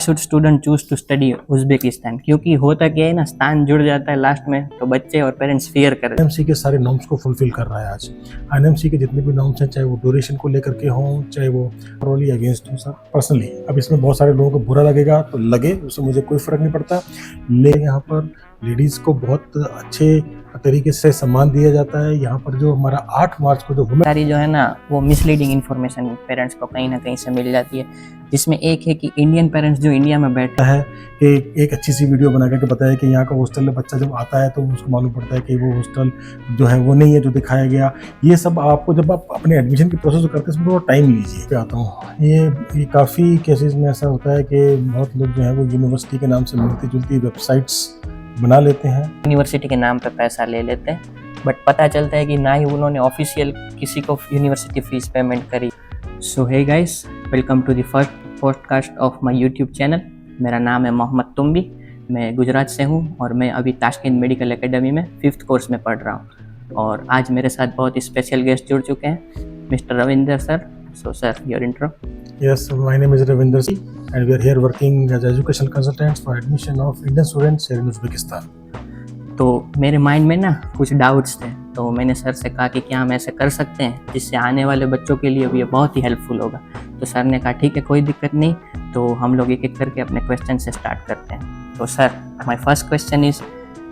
Should student choose to study Uzbekistan, क्योंकि होता क्या है ना, स्थान जुड़ जाता है लास्ट में तो बच्चे और पेरेंट्स फियर कर रहे हैं। एनएमसी के सारे नॉर्म्स को फुलफिल कर रहा है आज। एनएमसी के जितने भी नॉर्म्स हैं, चाहे वो ड्यूरेशन को लेकर के हों, चाहे वो ओवरऑली अगेंस्ट हो सर पर्सनली। अब इसमें बहुत सारे लोगों को बुरा लगेगा तो लगे, उससे मुझे कोई फर्क नहीं पड़ता। लेकिन यहाँ पर लेडीज़ को बहुत अच्छे तरीके से सम्मान दिया जाता है। यहाँ पर जो हमारा 8 मार्च को जो सारी जो है ना वो मिसलीडिंग इन्फॉर्मेशन पेरेंट्स को कहीं ना कहीं से मिल जाती है, जिसमें एक है कि इंडियन पेरेंट्स जो इंडिया में बैठे है कि एक अच्छी सी वीडियो बना करके बताया कि यहाँ का हॉस्टल में बच्चा जब आता है तो उसको मालूम पड़ता है कि वो हॉस्टल जो है वो नहीं है जो दिखाया गया। ये सब आपको जब आप अपने एडमिशन की प्रोसेस करते हैं उसमें थोड़ा टाइम लीजिए। पे आता हूँ ये काफ़ी केसेस में ऐसा होता है कि बहुत लोग जो है वो यूनिवर्सिटी के नाम से मिलती जुलती वेबसाइट्स बना लेते हैं, यूनिवर्सिटी के नाम पे पैसा ले लेते हैं, बट पता चलता है कि ना ही उन्होंने ऑफिशियल किसी को यूनिवर्सिटी फीस पेमेंट करी। So hey guys, welcome to the first podcast of my YouTube channel. मेरा नाम है मोहम्मद तुम्बी, मैं गुजरात से हूँ और मैं अभी ताशकंद मेडिकल एकेडमी में 5th कोर्स में पढ़ रहा हूँ। और आज मेरे साथ बहुत ही स्पेशल गेस्ट जुड़ चुके हैं, mister Ravinder sir. So sir, your intro. Yes, my name is Ravinder Singh and we are here working as educational consultants for admission of Indian students here in Uzbekistan. तो मेरे माइंड में ना कुछ doubts थे, तो मैंने सर से कहा कि क्या हम ऐसे कर सकते हैं जिससे आने वाले बच्चों के लिए भी ये बहुत ही हेल्पफुल होगा। तो सर ने कहा ठीक है, कोई दिक्कत नहीं, तो हम लोग एक एक करके अपने क्वेश्चन से स्टार्ट करते हैं। तो sir, my first question is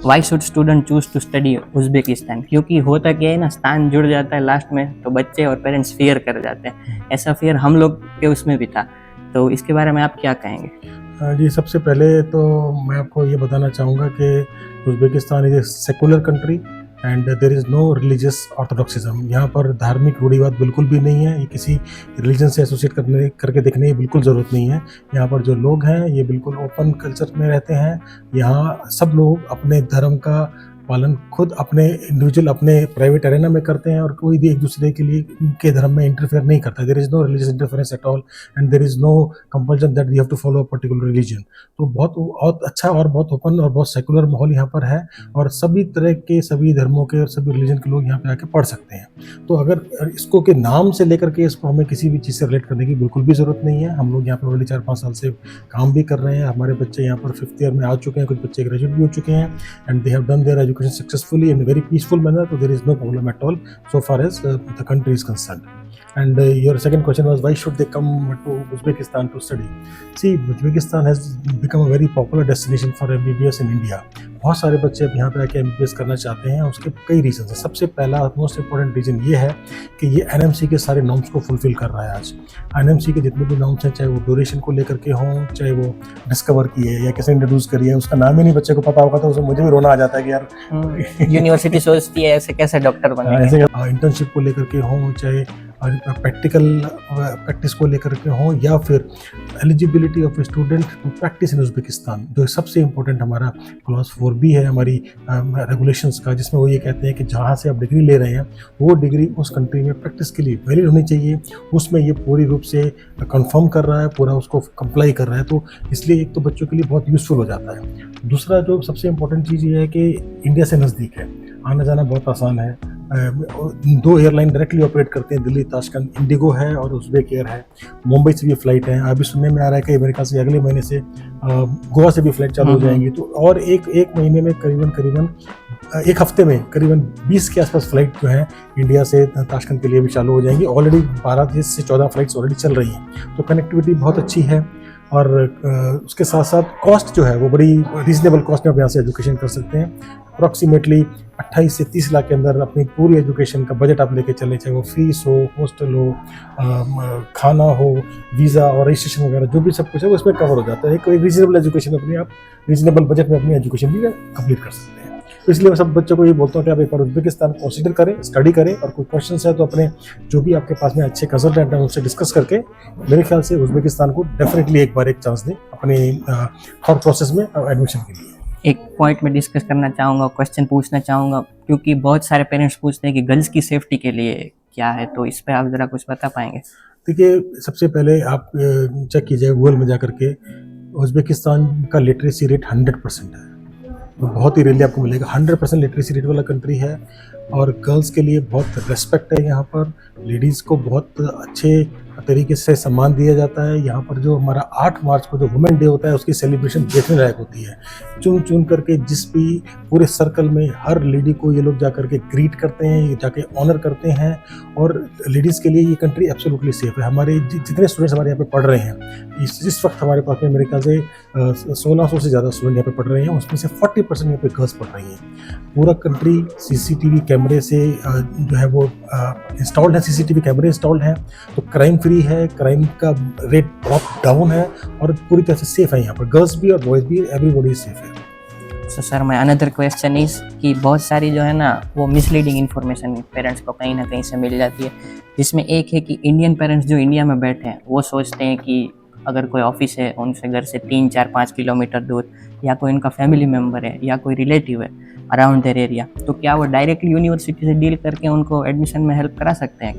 why should student choose to study Uzbekistan, क्योंकि होता क्या है ना, स्थान जुड़ जाता है लास्ट में तो बच्चे और पेरेंट्स फियर कर जाते हैं। ऐसा फियर हम लोग के उसमें भी था, तो इसके बारे में आप क्या कहेंगे? जी, सबसे पहले तो मैं आपको ये बताना चाहूँगा कि Uzbekistan is a secular country and there is no religious orthodoxism. यहाँ पर धार्मिक रूढ़िवाद बिल्कुल भी नहीं है। ये किसी रिलीजन से एसोसिएट करके देखने की बिल्कुल ज़रूरत नहीं है। यहाँ पर जो लोग हैं ये बिल्कुल ओपन कल्चर में रहते हैं। यहाँ सब लोग अपने धर्म का पालन खुद अपने इंडिविजुअल अपने प्राइवेट एरेना में करते हैं और कोई भी एक दूसरे के लिए के धर्म में इंटरफेयर नहीं करता। There is no religious interference at all and there is no compulsion that we have to follow a particular religion. तो बहुत अच्छा और बहुत ओपन और बहुत सेकुलर माहौल यहाँ पर है और सभी तरह के सभी धर्मों के और सभी रिलीजन के लोग यहाँ पे आके पढ़ सकते हैं। तो अगर इसको के नाम से लेकर के इसको हमें किसी भी चीज़ से रिलेट करने की बिल्कुल भी ज़रूरत नहीं है। हम लोग यहाँ पर ऑलरेडी 4-5 साल से काम भी कर रहे हैं। हमारे बच्चे यहाँ पर 5th ईयर में आ चुके हैं, कुछ बच्चे ग्रेजुएट भी हो चुके हैं and they have done there education successfully in a very peaceful manner, so there is no problem at all so far as the country is concerned. And your second question was why should they come to Uzbekistan to study? See, Uzbekistan has become a very popular destination for MBBS in India. बहुत सारे बच्चे अब यहाँ पे आके MBBS करना चाहते हैं। उसके कई रीजन हैं। सबसे पहला मोस्ट इंपॉर्टेंट रीजन ये है कि ये एनएमसी के सारे नॉर्म्स को फुलफिल कर रहा है आज। एनएमसी के जितने भी नॉर्म्स हैं, चाहे वो ड्यूरेशन को लेकर के हों, चाहे वो डिस्कवर की है या किसी ने इंट्रोड्यूस करी है, उसका नाम ही नहीं बच्चे को पता होगा तो मुझे भी रोना आ जाता है कि यार यूनिवर्सिटी सोचती है ऐसे कैसे डॉक्टर बने। ऐसे इंटर्नशिप को लेकर के हों, चाहे प्रैक्टिकल प्रैक्टिस को लेकर के हों, या फिर eligibility of student to practice in Uzbekistan, जो सबसे इम्पोर्टेंट हमारा क्लॉज 4B है हमारी रेगुलेशंस का, जिसमें वो ये कहते हैं कि जहाँ से आप डिग्री ले रहे हैं वो डिग्री उस कंट्री में प्रैक्टिस के लिए वैलिड होनी चाहिए। उसमें ये पूरी रूप से कंफर्म कर रहा है, पूरा उसको कंप्लाई कर रहा है, तो इसलिए एक तो बच्चों के लिए बहुत यूज़फुल हो जाता है। दूसरा जो सबसे इम्पोर्टेंट चीज़ ये है कि इंडिया से नज़दीक है, आना जाना बहुत आसान है। 2 एयरलाइन डायरेक्टली ऑपरेट करते हैं, दिल्ली ताशकंद इंडिगो है और उज़्बेक एयर है। मुंबई से भी फ़्लाइट है। अभी सुनने में आ रहा है कि अमेरिका से अगले महीने से गोवा से भी फ़्लाइट चालू हो जाएंगी। तो और एक महीने में करीबन एक हफ्ते में करीबन 20 के आसपास फ़्लाइट जो है इंडिया से ताशकंद के लिए भी चालू हो जाएंगी। ऑलरेडी 12 से 14 फ़्लाइट्स ऑलरेडी चल रही हैं, तो कनेक्टिविटी बहुत अच्छी है। और उसके साथ साथ कॉस्ट जो है वो बड़ी रीजनेबल कॉस्ट में आप यहाँ से एजुकेशन कर सकते हैं। अप्रॉक्सीमेटली 28 से 30 लाख के अंदर अपनी पूरी एजुकेशन का बजट आप लेके चले, चाहे वो फीस हो, हॉस्टल हो, खाना हो, वीज़ा और रजिस्ट्रेशन वगैरह जो भी सब कुछ है वो इसमें कवर हो जाता है। एक रीजनेबल एजुकेशन अपनी आप रीजनेबल बजट में अपनी एजुकेशन भी कंप्लीट कर सकते हैं। तो इसलिए मैं सब बच्चों को ये बोलता हूँ कि आप एक बार उज़्बेकिस्तान कंसिडर करें, स्टडी करें, और कोई क्वेश्चन है तो अपने जो भी आपके पास में अच्छे कंसल्टेंट हैं उनसे डिस्कस करके मेरे ख्याल से उज़्बेकिस्तान को डेफिनेटली एक बार एक चांस दें अपने थॉट प्रोसेस में एडमिशन के लिए। एक पॉइंट में डिस्कस करना चाहूँगा, क्वेश्चन पूछना चाहूँगा, क्योंकि बहुत सारे पेरेंट्स पूछते हैं कि गर्ल्स की सेफ्टी के लिए क्या है, तो इस पर आप ज़रा कुछ बता पाएंगे? देखिए, सबसे पहले आप चेक कीजिए गूगल में जा करके, उज़्बेकिस्तान का लिटरेसी रेट 100% है। तो बहुत ही रेयरली आपको मिलेगा। 100% लिटरेसी रेट वाला कंट्री है और गर्ल्स के लिए बहुत रेस्पेक्ट है यहाँ पर। लेडीज़ को बहुत अच्छे तरीके से सम्मान दिया जाता है। यहाँ पर जो हमारा 8 मार्च को जो वुमेन डे होता है उसकी सेलिब्रेशन देखने लायक होती है। चुन चुन करके जिस भी पूरे सर्कल में हर लेडी को ये लोग जा करके ग्रीट करते हैं, ये जाके ऑनर करते हैं, और लेडीज़ के लिए ये कंट्री एब्सोल्युटली सेफ है। हमारे जितने स्टूडेंट्स हमारे यहाँ पे पढ़ रहे हैं, इस वक्त हमारे पास में मेरे ख्याल से 1600 से ज़्यादा स्टूडेंट यहाँ पे पढ़ रहे हैं, उसमें से 40% यहाँ पे गर्ल्स पढ़ रही हैं। पूरा कंट्री CCTV कैमरे से जो है वो इंस्टॉल्ड है, CCTV कैमरे इंस्टॉल्ड हैं, तो क्राइम फ्री है, क्राइम का रेट ड्रॉप डाउन है और पूरी तरह से सेफ है। यहाँ पर गर्ल्स भी और बॉयज़ भी, एवरीबॉडी सेफ है। So sir, my another question is कि बहुत सारी जो है ना वो मिसलीडिंग इन्फॉर्मेशन पेरेंट्स को कहीं ना कहीं से मिल जाती है, जिसमें एक है कि इंडियन पेरेंट्स जो इंडिया में बैठे हैं वो सोचते हैं कि अगर कोई ऑफिस है उनसे घर से 3, 4, 5 किलोमीटर दूर, या कोई उनका फैमिली मेम्बर है या कोई रिलेटिव है अराउंड देयर एरिया, तो क्या वो डायरेक्टली यूनिवर्सिटी से डील करके उनको एडमिशन में हेल्प करा सकते हैं?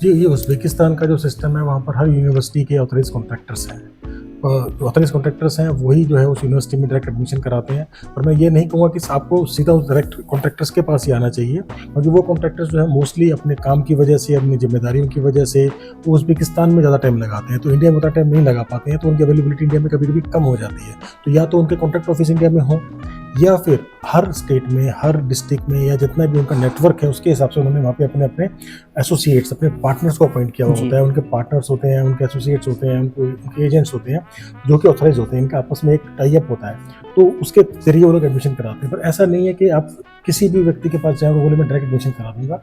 जी, ये उज़्बेकिस्तान का जो सिस्टम है वहाँ पर हर यूनिवर्सिटी के ऑथराइज कॉन्ट्रैक्टर्स हैं। ऑथराइज कॉन्ट्रैक्टर्स हैं वही जो है उस यूनिवर्सिटी में डायरेक्ट एडमिशन कराते हैं। पर मैं ये नहीं कहूँगा कि आपको सीधा उस डायरेक्ट कॉन्ट्रैक्टर्स के पास ही आना चाहिए, क्योंकि वो कॉन्ट्रैक्टर्स जो है मोस्टली अपने काम की वजह से, अपनी जिम्मेदारियों की वजह से वो उज़्बेकिस्तान में ज़्यादा टाइम लगाते हैं, तो इंडिया में उतना टाइम नहीं लगा पाते हैं, तो उनकी अवेलेबिलिटी इंडिया में कभी कभी कम हो जाती है। तो या तो उनके कॉन्ट्रैक्ट ऑफिस इंडिया में हो, या फिर हर स्टेट में, हर डिस्ट्रिक्ट में, या जितना भी उनका नेटवर्क है उसके हिसाब से उन्होंने वहाँ पे अपने अपने एसोसिएट्स, अपने पार्टनर्स को अपॉइंट किया हुआ होता है। उनके पार्टनर्स होते हैं, उनके एसोसिएट्स होते हैं, उनके एजेंट्स होते हैं जो कि ऑथराइज होते हैं। इनका आपस में एक टाई अप होता है, तो उसके जरिए वो लोग एडमिशन कराते हैं। पर ऐसा नहीं है कि आप किसी भी व्यक्ति के पास जाए और बोले मैं डायरेक्ट एडमिशन करा दूंगा।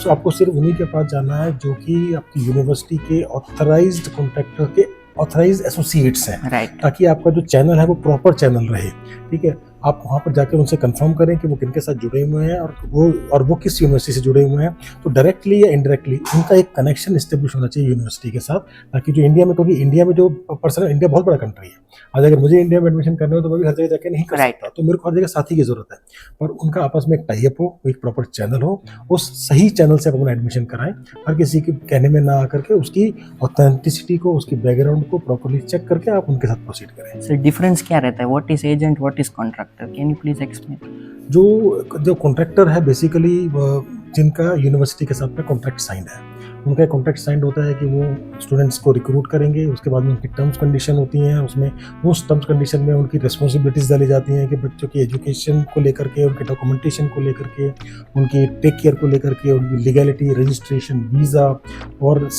आपको सिर्फ उन्हीं के पास जाना है जो कि आपकी यूनिवर्सिटी के ऑथराइज्ड कॉन्ट्रैक्टर के ऑथराइज एसोसिएट्स हैं, राइट, ताकि आपका जो चैनल है वो प्रॉपर चैनल रहे। ठीक है, आप वहाँ पर जाकर उनसे कंफर्म करें कि वो किनके साथ जुड़े हुए हैं और वो किस यूनिवर्सिटी से जुड़े हुए हैं। तो डायरेक्टली या इनडायरेक्टली उनका एक कनेक्शन इस्टेब्लिश होना चाहिए यूनिवर्सिटी के साथ, ताकि जो इंडिया में, क्योंकि इंडिया में जो पर्सन, इंडिया बहुत बड़ा कंट्री है, आज अगर मुझे इंडिया में एडमिशन करना हो तो मैं भी हर जगह जाकर नहीं कर सकता, तो मेरे को हर जगह साथी की जरूरत है। पर उनका आपस में एक टाई अप हो, एक प्रॉपर चैनल हो, उस सही चैनल से अपना एडमिशन कराएं। हर किसी के कहने में ना आकर के उसकी ऑथेंटिसिटी को, उसकी बैकग्राउंड को प्रॉपरली चेक करके आप उनके साथ प्रोसीड करें। सर, डिफरेंस क्या रहता है? What is agent, what is contractor? Can you please explain? जो कॉन्ट्रैक्टर है बेसिकली जिनका यूनिवर्सिटी के साथ में कॉन्ट्रैक्ट साइन है, उनका कॉन्ट्रैक्ट साइन होता है कि वो स्टूडेंट्स को रिक्रूट करेंगे। उसके बाद में उनकी टर्म्स कंडीशन होती हैं, उसमें उस टर्म्स कंडीशन में उनकी रिस्पॉन्सिबिलिटीज़ डाली जाती हैं कि बच्चों की एजुकेशन को लेकर के, उनके डॉक्यूमेंटेशन को लेकर के, उनकी टेक केयर को लेकर के, उनकी लीगैलिटी, रजिस्ट्रेशन, वीज़ा, और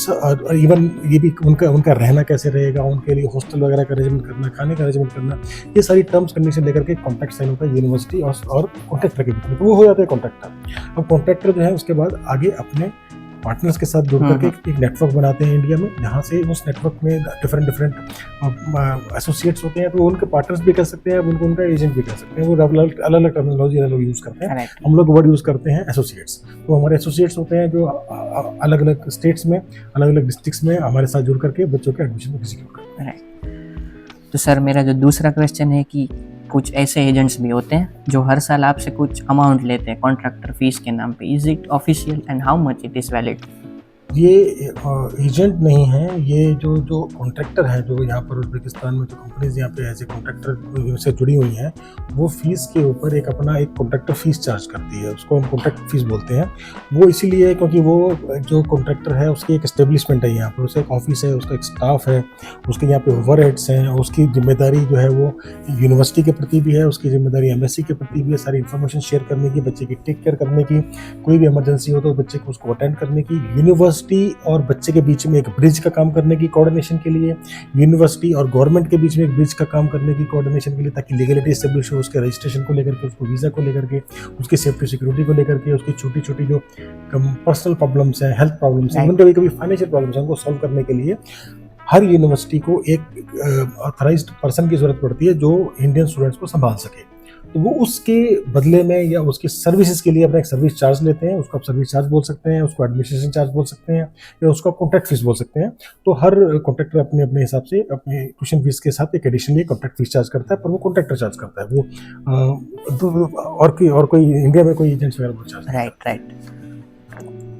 इवन ये भी उनका रहना कैसे रहेगा, उनके लिए हॉस्टल वगैरह का अरेंजमेंट करना, खाने का अरेंजमेंट करना, ये सारी टर्म्स कंडीशन लेकर के कॉन्ट्रैक्ट साइन होता है यूनिवर्सिटी और कॉन्ट्रैक्टर के बीच में, तो वो हो जाता है कॉन्ट्रैक्टर। अब कॉन्ट्रैक्टर जो है उसके बाद आगे अपने पार्टनर्स के साथ जुड़ करके एक नेटवर्क बनाते हैं इंडिया में, जहाँ से उस नेटवर्क में डिफरेंट एसोसिएट्स होते हैं, तो उनके पार्टनर्स भी कह सकते हैं, उनका एजेंट भी कह सकते हैं। वो अलग अलग टर्मिनोलॉजी अलग यूज़ करते हैं। हम लोग वर्ड यूज़ करते हैं एसोसिएट्स। तो हमारे एसोसिएट्स होते हैं जो अलग अलग स्टेट्स में, अलग अलग डिस्ट्रिक्ट्स में हमारे साथ जुड़ करके बच्चों के एडमिशन को एग्जीक्यूट करते हैं। तो सर, मेरा जो दूसरा क्वेश्चन है कि कुछ ऐसे एजेंट्स भी होते हैं जो हर साल आपसे कुछ अमाउंट लेते हैं कॉन्ट्रैक्टर फीस के नाम पे। Is it official and how much it is valid? ये एजेंट नहीं है, ये जो कॉन्ट्रैक्टर है, जो यहाँ पर उज़्बेकिस्तान में जो कंपनीज यहाँ पे एज ए कॉन्ट्रैक्टर से जुड़ी हुई हैं, वो फीस के ऊपर एक अपना एक कॉन्ट्रैक्टर फीस चार्ज करती है। उसको हम कॉन्ट्रैक्ट फीस बोलते हैं। वो इसीलिए क्योंकि वो जो कॉन्ट्रैक्टर है उसकी एक एस्टेब्लिशमेंट है यहाँ पर, उसका एक ऑफिस है, उसका एक स्टाफ है, उसके यहाँ पे ओवरहेड्स हैं, उसकी जिम्मेदारी जो है वो यूनिवर्सिटी के प्रति भी है, उसकी जिम्मेदारी एमएससी के प्रति भी है, सारी इन्फॉर्मेशन शेयर करने की, बच्चे की टेक केयर करने की, कोई भी इमरजेंसी हो तो बच्चे को उसको अटेंड करने की, यूनिवर्सिटी और बच्चे के बीच में एक ब्रिज का काम करने की कोऑर्डिनेशन के लिए, यूनिवर्सिटी और गवर्नमेंट के बीच में एक ब्रिज का काम करने की कोऑर्डिनेशन के लिए, ताकि लीगलिटी एस्टेब्लिश हो, उसके रजिस्ट्रेशन को लेकर के, उसको वीज़ा को लेकर के, उसकी सेफ्टी सिक्योरिटी को लेकर के, उसकी छोटी छोटी जो पर्सनल प्रॉब्लम्स हैं, हेल्थ प्रॉब्लम्स हैं, कभी कभी फाइनेंशियल प्रॉब्लम्स हैं, उनको सॉल्व करने के लिए हर यूनिवर्सिटी को एक ऑथराइज्ड पर्सन की ज़रूरत पड़ती है जो इंडियन स्टूडेंट्स को संभाल सके। तो वो उसके बदले में या उसकी सर्विसेज के लिए अपना एक सर्विस चार्ज लेते हैं। उसको आप सर्विस चार्ज बोल सकते हैं, उसको एडमिनिस्ट्रेशन चार्ज बोल सकते हैं, या उसको आप कॉन्ट्रैक्ट फीस बोल सकते हैं। तो हर कॉन्ट्रैक्टर अपने अपने हिसाब से अपने ट्यूशन फीस के साथ एक एडिशनली कॉन्ट्रैक्ट फीस चार्ज करता है, पर वो कॉन्ट्रैक्टर चार्ज करता है, वो और कोई इंडिया में कोई एजेंट्स वगैरह वो चार्ज। राइट।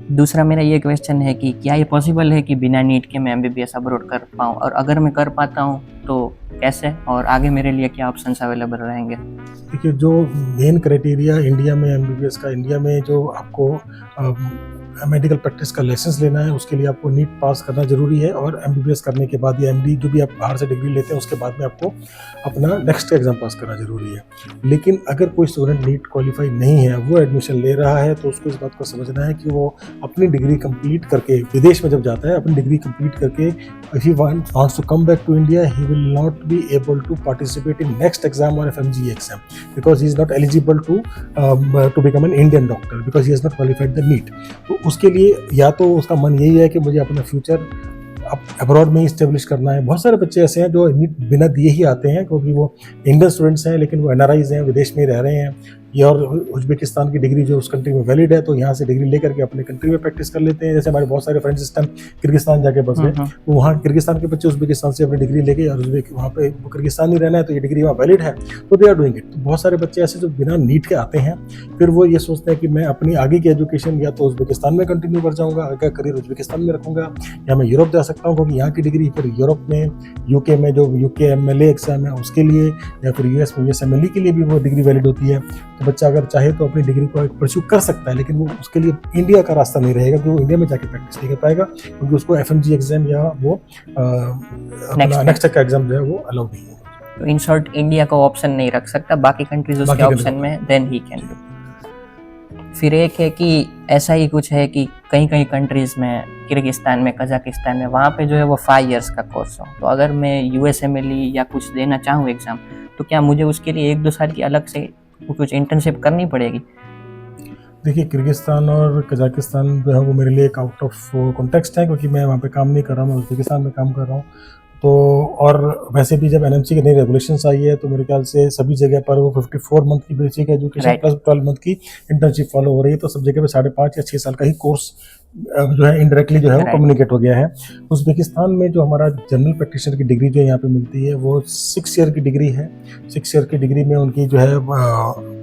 दूसरा मेरा ये क्वेश्चन है कि क्या ये पॉसिबल है कि बिना नीट के मैं एमबीबीएस अब्रॉड कर पाऊँ, और अगर मैं कर पाता हूँ तो कैसे, और आगे मेरे लिए क्या ऑप्शंस अवेलेबल रहेंगे? देखिए, जो मेन क्राइटेरिया इंडिया में एमबीबीएस का, इंडिया में जो आपको मेडिकल प्रैक्टिस का लाइसेंस लेना है, उसके लिए आपको नीट पास करना जरूरी है, और MBBS करने के बाद या MD जो भी आप बाहर से डिग्री लेते हैं उसके बाद में आपको अपना नेक्स्ट एग्जाम पास करना जरूरी है। लेकिन अगर कोई स्टूडेंट नीट क्वालिफाई नहीं है, वो एडमिशन ले रहा है, तो उसको इस बात को समझना है कि वो अपनी डिग्री कंप्लीट करके विदेश में जब जाता है, अपनी डिग्री कंप्लीट करके if he wants to come back to India, he will not be able to participate in next exam or FMG exam because he is not eligible to become an Indian doctor because he has not qualified the NEET। तो उसके लिए या तो उसका मन यही है कि मुझे अपना फ्यूचर अब्रॉड में ही इस्टेब्लिश करना है। बहुत सारे बच्चे ऐसे हैं जो नीट बिना दिए ही आते हैं, क्योंकि वो इंडियन स्टूडेंट्स हैं लेकिन वो NRIs हैं, विदेश में रह रहे हैं, या और उज्बेकिस्तान की डिग्री जो उस कंट्री में वैलिड है, तो यहाँ से डिग्री लेकर के अपने कंट्री में प्रैक्टिस कर लेते हैं। जैसे हमारे बहुत सारे फ्रेंड्स सिस्टम किर्गिस्तान जाके बस गए, तो वहाँ किर्गिस्तान के बच्चे उज्बेकिस्तान से अपनी डिग्री लेके, और वहाँ पे किर्गिस्तान ही रहना है तो ये डिग्री वहाँ वैलिड है, तो दे आर डूइंग इट। तो बहुत सारे बच्चे ऐसे जो बिना नीट के आते हैं, फिर वो ये सोचते हैं कि मैं अपनी आगे की एजुकेशन या तो उज्बेकिस्तान में कंटिन्यू कर जाऊँगा, आगे करियर उज्बेकिस्तान में रखूँगा, या मैं यूरोप जा सकता हूँ क्योंकि यहाँ की डिग्री फिर यूरोप में, UK में जो UK MLA एग्जाम है उसके लिए, या फिर US में USMLE के लिए भी वो डिग्री वैलिड होती है। तो बच्चा अगर चाहे तो अपनी डिग्री को परस्यू कर सकता है, लेकिन वो उसके लिए इंडिया का रास्ता नहीं रहेगा, क्योंकि वो इंडिया में जाके प्रैक्टिस नहीं कर पाएगा, क्योंकि उसको FMG एग्जाम या वो नेक्स्ट का एग्जाम जो है वो अलाउ नहीं है। तो इन शॉर्ट इंडिया का ऑप्शन नहीं रख सकता, बाकी कंट्रीज उसके ऑप्शन में, देन ही कैन। फिर एक है कि ऐसा ही कुछ है कि कहीं कहीं कंट्रीज में, किर्गिस्तान में, कजाकिस्तान में, वहाँ पे जो है वो 5 इयर्स का कोर्स हो। तो अगर मैं USMLE या कुछ देना चाहूँ एग्जाम, तो क्या मुझे उसके लिए 1-2 साल की अलग से कुछ इंटर्नशिप करनी पड़ेगी? देखिए, किर्गिस्तान और कजाकिस्तान जो है वो मेरे लिए एक आउट ऑफ कॉन्टेक्स्ट है, क्योंकि मैं वहाँ पे काम नहीं कर रहा हूँ, मैं उज्बेकिस्तान में काम कर रहा हूँ। तो और वैसे भी जब NMC की नई रेगुलेशंस आई है तो मेरे ख्याल से सभी जगह पर वो 54 मंथ की बेसिक एजुकेशन प्लस 12 मंथ की इंटर्नशिप फॉलो हो रही है। तो सब जगह पे 5.5 या 6 साल का ही कोर्स जो है इनडायरेक्टली जो है वो कम्युनिकेट हो गया है। उज्बेकिस्तान में जो हमारा जनरल प्रैक्टिशनर की डिग्री जो यहाँ पे मिलती है वो 6 ईयर की डिग्री है। 6 ईयर की डिग्री में उनकी जो है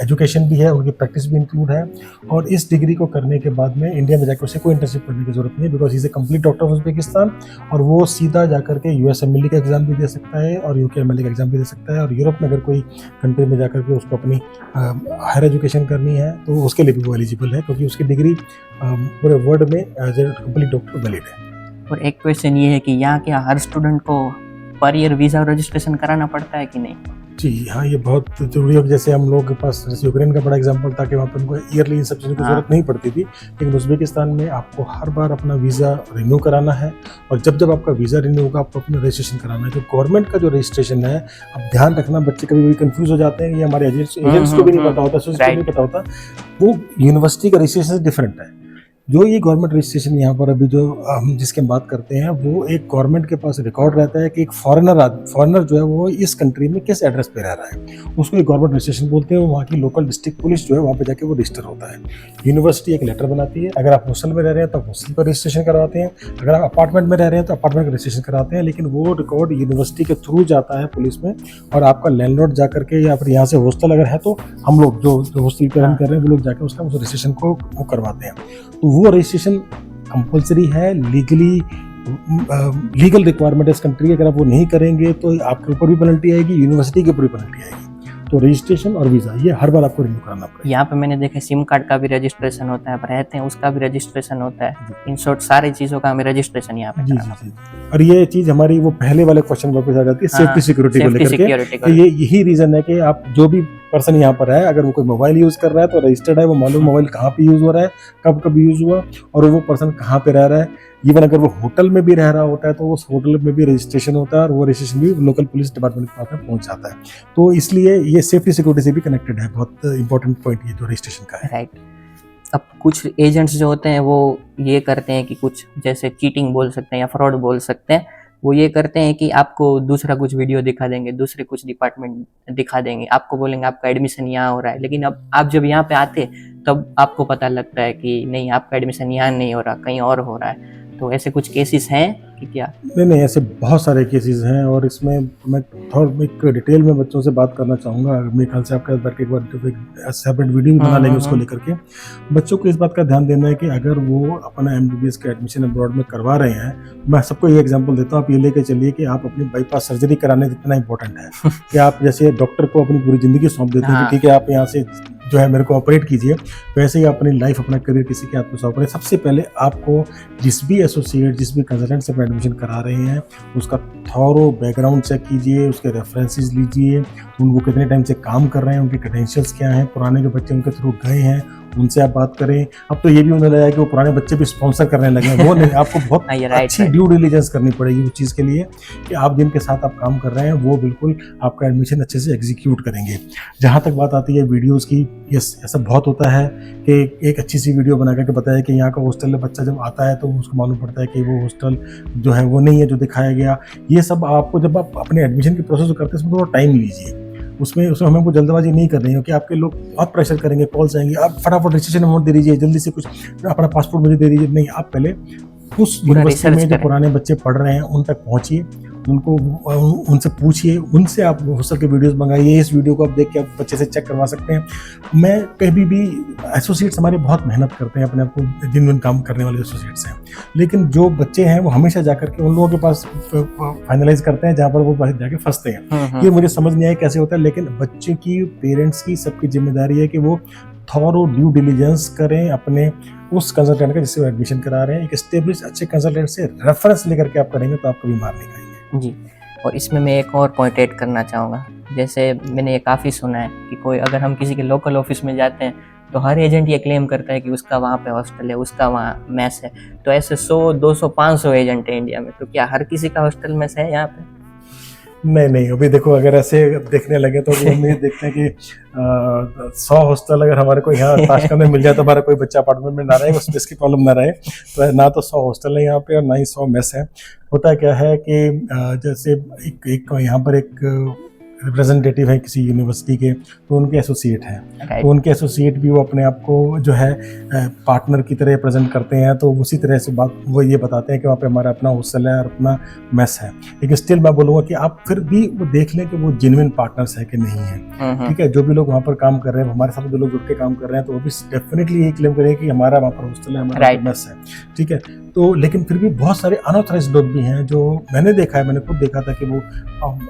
एजुकेशन भी है, उनकी प्रैक्टिस भी इंक्लूड है, और इस डिग्री को करने के बाद में इंडिया में जाकर उसे कोई इंटर्नशिप करने की जरूरत नहीं है, because is a complete doctor of Uzbekistan, और वो सीधा जाकर के USMLE का एग्जाम भी दे सकता है और UK MLA का एग्जाम भी दे सकता है, और यूरोप में अगर कोई कंट्री में जाकर के उसको अपनी हायर एजुकेशन करनी है तो उसके लिए भी वो एलिजिबल है, क्योंकि उसकी डिग्री पूरे वर्ल्ड में as a complete doctor valid है। और एक क्वेश्चन ये है कि यहाँ क्या हर स्टूडेंट को पर ईयर वीज़ा रजिस्ट्रेशन कराना पड़ता है कि नहीं? जी हाँ, ये बहुत जरूरी है। जैसे हम लोग के पास, जैसे यूक्रेन का बड़ा एग्जांपल था कि वहाँ पर उनको ईयरली इन सब चीज़ों की जरूरत नहीं पड़ती थी, लेकिन उज्बेकिस्तान में आपको हर बार अपना वीज़ा रिन्यू कराना है, और जब जब आपका वीज़ा रिन्यू होगा आपको अपना रजिस्ट्रेशन कराना है। जो गवर्नमेंट का जो रजिस्ट्रेशन है, अब ध्यान रखना, बच्चे कभी कभी कंफ्यूज हो जाते हैं, ये हमारे एजेंट्स को भी नहीं पता होता, नहीं पता होता, वो यूनिवर्सिटी का रजिस्ट्रेशन डिफरेंट है। जो ये गवर्नमेंट रजिस्ट्रेशन यहाँ पर अभी जो हम जिसके बात करते हैं, वो एक गवर्नमेंट के पास रिकॉर्ड रहता है कि एक फॉरेनर जो है वो इस कंट्री में किस एड्रेस पे रह रहा है, उसको एक गवर्नमेंट रजिस्ट्रेशन बोलते हैं। वहाँ की लोकल डिस्ट्रिक्ट पुलिस जो है वहाँ पे जाके वो रजिस्टर होता है। यूनिवर्सिटी एक लेटर बनाती है, अगर आप हॉस्टल में रह रहे हैं तो हॉस्टल पर रजिस्ट्रेशन करवाते हैं, अगर आप अपार्टमेंट में रह रहे हैं तो अपार्टमेंट का रजिस्ट्रेशन कराते हैं, लेकिन वो रिकॉर्ड यूनिवर्सिटी के थ्रू जाता है पुलिस में, और आपका लैंडलॉर्ड जा करके, या फिर यहाँ से हॉस्टल अगर है तो हम लोग जो हॉस्टल पे रन कर रहे हैं वो लोग जाकर उसका रजिस्ट्रेशन को वो करवाते हैं। तो वो रजिस्ट्रेशन कंपलसरी है, लीगल रिक्वायरमेंट इस कंट्री की। अगर आप वो नहीं करेंगे तो आपके ऊपर भी पेनल्टी आएगी, यूनिवर्सिटी के ऊपर भी पेनल्टी आएगी। तो रजिस्ट्रेशन और वीज़ा ये हर बार आपको रिन्यू कराना पड़ेगा। यहाँ पे मैंने देखा सिम कार्ड का भी रजिस्ट्रेशन होता है, रहते हैं उसका भी रजिस्ट्रेशन होता है। इन शॉर्ट सारी चीज़ों का हमें रजिस्ट्रेशन यहाँ पे कराना जी। और ये चीज़ हमारी वो पहले वाले क्वेश्चन वापस आ जाती है, सेफ्टी सिक्योरिटी को लेकर के। ये यही रीज़न है कि आप जो भी पर्सन यहाँ पर है, अगर वो कोई मोबाइल यूज़ कर रहा है तो रजिस्टर्ड है, वो मालूम मोबाइल कहाँ पे यूज़ हो रहा है, कब यूज़ हुआ, और वो पर्सन कहाँ पे रह रहा है। इवन अगर वो होटल में भी रह रहा होता है तो उस होटल में भी रजिस्ट्रेशन होता है, और वो रजिस्ट्रेशन भी लोकल पुलिस डिपार्टमेंट के पास में पहुँच जाता है। तो इसलिए ये सेफ्टी सिक्योरिटी से भी कनेक्टेड है, बहुत इंपॉर्टेंट पॉइंट ये जो रजिस्ट्रेशन का है। राइट। अब कुछ एजेंट्स जो होते हैं वो ये करते हैं कि कुछ जैसे चीटिंग बोल सकते हैं या फ्रॉड बोल सकते हैं, वो ये करते हैं कि आपको दूसरा कुछ वीडियो दिखा देंगे, दूसरे कुछ डिपार्टमेंट दिखा देंगे, आपको बोलेंगे आपका एडमिशन यहाँ हो रहा है, लेकिन अब आप जब यहाँ पे आते तब आपको पता लगता है कि नहीं, आपका एडमिशन यहाँ नहीं हो रहा, कहीं और हो रहा है। तो ऐसे कुछ केसेस हैं कि क्या? नहीं, ऐसे बहुत सारे केसेस हैं, और इसमें मैं थोड़ा एक डिटेल में बच्चों से बात करना चाहूँगा। मेरे ख्याल से आपका एक बार सेपरेट वीडियो बना लेंगे उसको लेकर के। बच्चों को इस बात का ध्यान देना है कि अगर वो अपना MBBS का एडमिशन अब्रॉड में करवा रहे हैं, मैं सबको ये एग्जांपल देता हूँ, आप ये लेके चलिए कि आप अपनी बाईपास सर्जरी कराने जितना इंपॉर्टेंट है कि आप जैसे डॉक्टर को अपनी पूरी ज़िंदगी सौंप देते हैं कि ठीक है आप यहाँ से जो है मेरे को ऑपरेट कीजिए, वैसे ही अपनी लाइफ, अपना करियर किसी के हाथ में सौंप रहे हैं। सबसे पहले आपको जिस भी एसोसिएट, जिस भी कंसल्टेंट से आप एडमिशन करा रहे हैं, उसका थॉरो बैकग्राउंड चेक कीजिए, उसके रेफरेंसेस लीजिए, उनको कितने टाइम से काम कर रहे हैं, उनके क्रेडेंशियल्स क्या हैं, पुराने जो बच्चे उनके थ्रू गए हैं उनसे आप बात करें। अब तो ये भी होने लगा है कि वो पुराने बच्चे भी स्पॉन्सर करने लगे हैं, वो नहीं, आपको बहुत अच्छी ड्यू डिलिजेंस करनी पड़ेगी उस चीज़ के लिए कि आप जिनके साथ आप काम कर रहे हैं वो बिल्कुल आपका एडमिशन अच्छे से एग्जीक्यूट करेंगे। जहाँ तक बात आती है वीडियोज़ की, यस, ऐसा बहुत होता है कि एक अच्छी सी वीडियो बना करके बताया कि यहाँ का हॉस्टल में बच्चा जब आता है तो उसको मालूम पड़ता है कि वो हॉस्टल जो है वो नहीं है जो दिखाया गया। ये सब आपको जब आप अपने एडमिशन की प्रोसेस करते हैं उसमें थोड़ा टाइम लीजिए, उसमें हमें को जल्दबाजी नहीं करनी है कि आपके लोग बहुत प्रेशर करेंगे, कॉल्स आएंगे, आप फटाफट रजिस्ट्रेशन अमाउंट दे दीजिए, जल्दी से कुछ अपना पासपोर्ट मुझे दे दीजिए। नहीं, आप पहले उस यूनिवर्सिटी में जो पुराने बच्चे पढ़ रहे हैं उन तक पहुंचिए, उनको उनसे पूछिए, उनसे आप हॉस्टल के वीडियोस मंगाइए। इस वीडियो को आप देख के आप बच्चे से चेक करवा सकते हैं। मैं कभी भी एसोसिएट्स हमारे बहुत मेहनत करते हैं, अपने आप को दिन दिन काम करने वाले एसोसिएट्स हैं, लेकिन जो बच्चे हैं वो हमेशा जाकर के उन लोगों के पास फाइनलाइज करते हैं जहाँ पर वो जाके फंसते हैं। ये मुझे समझ नहीं आया कैसे होता है, लेकिन बच्चे की, पेरेंट्स की, सबकी जिम्मेदारी है कि वो थॉरो ड्यू डिलिजेंस करें अपने उस कंसल्टेंट का जिससे एडमिशन करा रहे हैं। एक एस्टेब्लिश अच्छे कंसल्टेंट से रेफरेंस लेकर के आप करेंगे तो आप कभी मार नहीं खाएंगे जी। और इसमें मैं एक और पॉइंट ऐड करना चाहूँगा, जैसे मैंने ये काफ़ी सुना है कि कोई, अगर हम किसी के लोकल ऑफिस में जाते हैं तो हर एजेंट ये क्लेम करता है कि उसका वहाँ पे हॉस्टल है, उसका वहाँ मेस है। तो ऐसे 100, 200, 500 एजेंट है इंडिया में, तो क्या हर किसी का हॉस्टल मेस है यहाँ पे? नहीं, अभी देखो, अगर ऐसे देखने लगे तो हम ये देखते हैं कि 100 हॉस्टल अगर हमारे को यहाँ ताशकंद में मिल जाए तो हमारा कोई बच्चा अपार्टमेंट में ना रहे, स्पेस की प्रॉब्लम ना रहे। तो ना तो 100 हॉस्टल है यहाँ पे और ना ही 100 मेस है। होता क्या है कि जैसे एक यहाँ पर एक रिप्रेजेंटेटिव है किसी यूनिवर्सिटी के, तो उनके एसोसिएट हैं, तो उनके एसोसिएट भी वो अपने आप को जो है पार्टनर की तरह प्रेजेंट करते हैं। तो उसी तरह से बात वो ये बताते हैं कि वहाँ पे हमारा अपना हॉस्टल है और अपना मेस है। लेकिन स्टिल मैं बोलूँगा कि आप फिर भी वो देख लें कि वो जेन्युइन पार्टनर्स है कि नहीं है। ठीक है, जो भी लोग वहाँ पर काम कर रहे हैं, हमारे साथ जो लोग जुड़ के काम कर रहे हैं, तो वो भी डेफिनेटली यही क्लेम करें कि हमारा वहाँ पर हॉस्टल है, हमारा मेस है। ठीक है, तो लेकिन फिर भी बहुत सारे अनऑथराइज्ड लोग भी हैं जो मैंने देखा है, मैंने खुद देखा था कि वो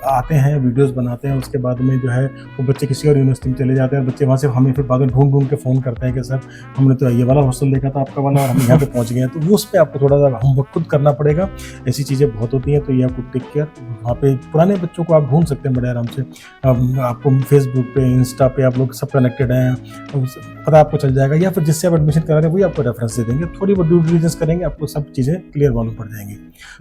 आते हैं, वीडियोस बनाते हैं, उसके बाद में जो है वो बच्चे किसी और यूनिवर्सिटी में चले जाते हैं और बच्चे वहाँ से हमें फिर बाद में ढूंढ के फ़ोन करते हैं कि सर हमने तो ये वाला हॉस्टल देखा था आपका वाला और हम यहाँ पे पहुँच गए हैं। तो वो उस पर आपको थोड़ा सा होमवर्क खुद करना पड़ेगा। ऐसी चीज़ें बहुत होती हैं, तो ये आपको टेक केयर। वहाँ पे पुराने बच्चों को आप ढूंढ सकते हैं बड़े आराम से, आपको फेसबुक पे, इंस्टा पे आप लोग सब कनेक्टेड हैं, पता आपको चल जाएगा, या फिर जिससे आप एडमिशन करा रहे हैं वही आपको रेफरेंस दे देंगे। थोड़ी बहुत ड्यू डिलिजेंस करेंगे, आपको सब चीज़ें क्लियर मालूम पड़ जाएंगी।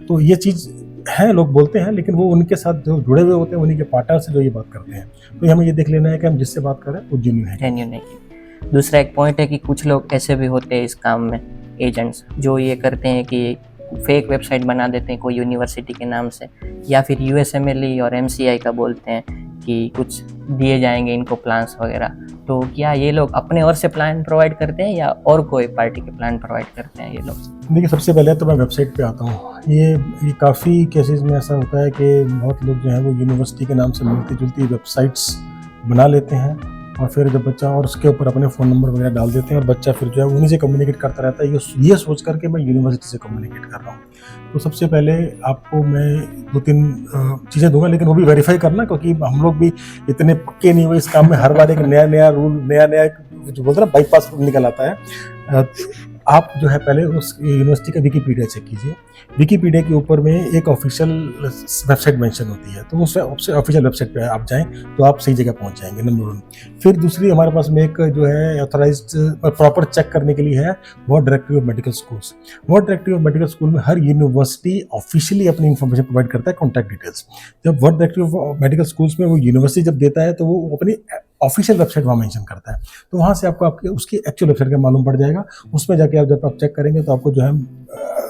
तो ये चीज़ है, लोग बोलते हैं, लेकिन वो उनके साथ जो जुड़े हुए होते हैं उन्हीं के पार्टनर से जो ये बात करते हैं, तो हमें ये देख लेना है कि हम जिससे बात कर रहे हैं वो जेन्युइन है। दूसरा एक पॉइंट है कि कुछ लोग ऐसे भी होते हैं इस काम में, एजेंट्स, जो ये करते हैं कि फेक वेबसाइट बना देते हैं कोई यूनिवर्सिटी के नाम से, या फिर USMLE और MCI का बोलते हैं कि कुछ दिए जाएंगे इनको प्लान्स वगैरह। तो क्या ये लोग अपने और से प्लान प्रोवाइड करते हैं या और कोई पार्टी के प्लान प्रोवाइड करते हैं ये लोग? देखिए, सबसे पहले तो मैं वेबसाइट पे आता हूँ। ये काफ़ी केसेस में ऐसा होता है कि बहुत लोग जो है वो यूनिवर्सिटी के नाम से मिलती जुलती वेबसाइट्स बना लेते हैं और फिर जब बच्चा, और उसके ऊपर अपने फ़ोन नंबर वगैरह डाल देते हैं और बच्चा फिर जो है उन्हीं से कम्युनिकेट करता रहता है, ये सोच करके मैं यूनिवर्सिटी से कम्युनिकेट कर रहा हूँ। तो सबसे पहले आपको मैं 2-3 चीज़ें दूंगा, लेकिन वो भी वेरीफाई करना, क्योंकि हम लोग भी इतने पक्के नहीं हुए इस काम में। हर बार एक नया रूल, नया जो बोलते हैं ना, बाईपास रूल निकल आता है। आप जो है पहले उस यूनिवर्सिटी का विकीपीडिया चेक कीजिए। विकीपीडिया के ऊपर में एक ऑफिशियल वेबसाइट मेंशन होती है, तो उस ऑफिशियल वेबसाइट पे आप जाएं तो आप सही जगह पहुंच जाएंगे, नंबर 1। फिर दूसरी, हमारे पास में एक जो है ऑथराइज्ड प्रॉपर चेक करने के लिए है word directory of medical schools. Word directory of medical school में हर यूनिवर्सिटी ऑफिशियली अपनी इन्फॉर्मेशन प्रोवाइड करता है, कॉन्टैक्ट डिटेल्स। जब word directory of medical schools में वो यूनिवर्सिटी जब देता है तो वो अपनी ऑफिशियल वेबसाइट वहाँ मेंशन करता है, तो वहाँ से आपको आपके उसकी एक्चुअल वेबसाइट का मालूम पड़ जाएगा। उसमें जाके आप जब आप चेक करेंगे तो आपको जो है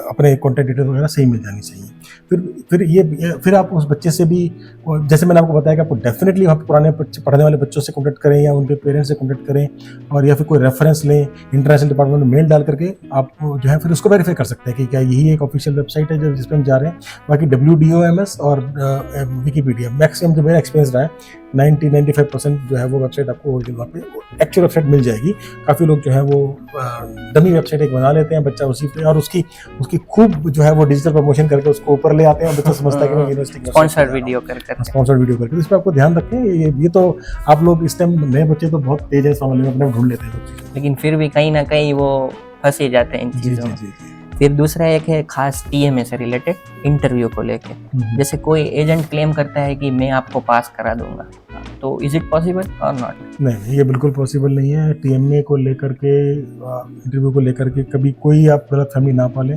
अपने कॉन्टैक्ट डिटेल वगैरह सही मिल जानी चाहिए। फिर आप उस बच्चे से भी, जैसे मैंने आपको बताया कि आपको डेफिनेटली वहाँ पे पुराने पढ़ने वाले बच्चों से कॉन्टैक्ट करें या उनके पेरेंट्स से कॉन्टैक्ट करें, और या फिर कोई रेफरेंस लें, इंटरनेशनल डिपार्टमेंट में मेल डाल करके आप जो है फिर उसको वेरीफाई कर सकते हैं कि क्या यही एक ऑफिशियल वेबसाइट है जिस पर हम जा रहे हैं। बाकी WDOMS और विकीपीडिया मैक्सिमम जो मेरा एक्सपीरियंस रहा है, 90-95% जो है वो वेबसाइट आपको ओरिजिनल वहाँ पे एक्चुअल वेबसाइट मिल जाएगी। काफ़ी लोग जो है वो डमी वेबसाइट एक बना लेते हैं, बच्चा उसी पे और उसकी खूब जो है वो डिजिटल प्रमोशन करके उसको ऊपर ले आते हैं और बच्चा समझता है कि मैं यूनिवर्सिटी स्पॉन्सर्ड वीडियो करके तो इस पर आपको ध्यान रखें। ये तो आप लोग इस टाइम नए बच्चे तो बहुत तेज है इस मामले में, अपने ढूंढ लेते हैं, लेकिन फिर भी कहीं ना कहीं वो फंस ही जाते हैं इन चीज़ों में। फिर दूसरा एक है खास टीएमए से रिलेटेड इंटरव्यू को लेके, जैसे कोई एजेंट क्लेम करता है कि मैं आपको पास करा दूंगा, तो इज इट पॉसिबल और नॉट? नहीं, ये बिल्कुल पॉसिबल नहीं है। टीएमए को लेकर के, इंटरव्यू को लेकर के कभी कोई आप गलतफहमी ना पालें।